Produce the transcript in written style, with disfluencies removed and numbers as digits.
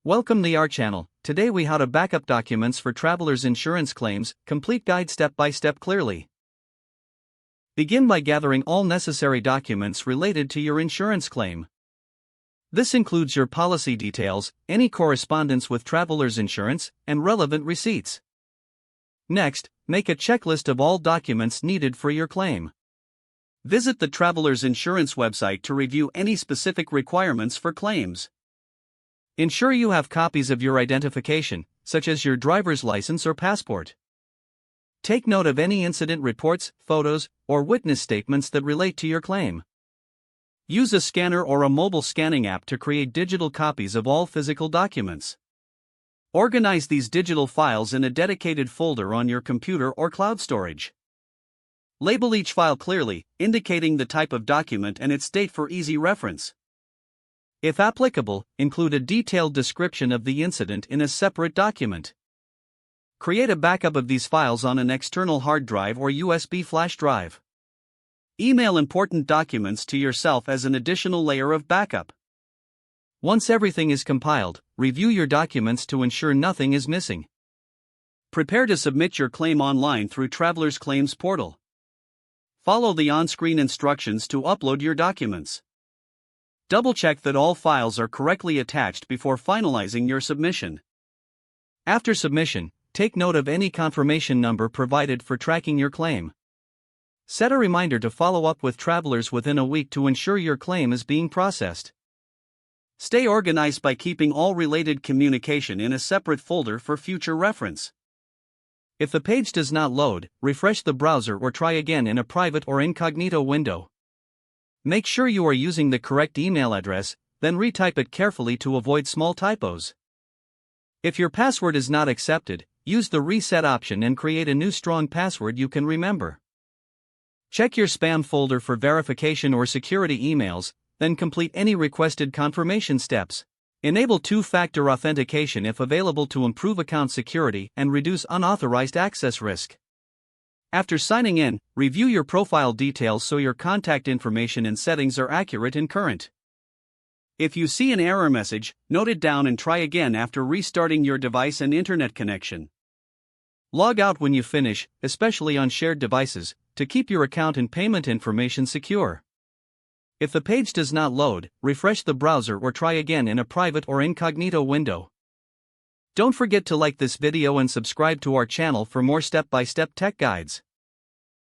Welcome to our channel. Today we how to backup documents for travelers' insurance claims, complete guide step by step clearly. Begin by gathering all necessary documents related to your insurance claim. This includes your policy details, any correspondence with travelers' insurance, and relevant receipts. Next, make a checklist of all documents needed for your claim. Visit the travelers' insurance website to review any specific requirements for claims. Ensure you have copies of your identification, such as your driver's license or passport. Take note of any incident reports, photos, or witness statements that relate to your claim. Use a scanner or a mobile scanning app to create digital copies of all physical documents. Organize these digital files in a dedicated folder on your computer or cloud storage. Label each file clearly, indicating the type of document and its date for easy reference. If applicable, include a detailed description of the incident in a separate document. Create a backup of these files on an external hard drive or USB flash drive. Email important documents to yourself as an additional layer of backup. Once everything is compiled, review your documents to ensure nothing is missing. Prepare to submit your claim online through Travelers Claims Portal. Follow the on-screen instructions to upload your documents. Double-check that all files are correctly attached before finalizing your submission. After submission, take note of any confirmation number provided for tracking your claim. Set a reminder to follow up with travelers within a week to ensure your claim is being processed. Stay organized by keeping all related communication in a separate folder for future reference. If the page does not load, refresh the browser or try again in a private or incognito window. Make sure you are using the correct email address, then retype it carefully to avoid small typos. If your password is not accepted, use the reset option and create a new strong password you can remember. Check your spam folder for verification or security emails, then complete any requested confirmation steps. Enable two-factor authentication if available to improve account security and reduce unauthorized access risk. After signing in, review your profile details so your contact information and settings are accurate and current. If you see an error message, note it down and try again after restarting your device and internet connection. Log out when you finish, especially on shared devices, to keep your account and payment information secure. If the page does not load, refresh the browser or try again in a private or incognito window. Don't forget to like this video and subscribe to our channel for more step-by-step tech guides.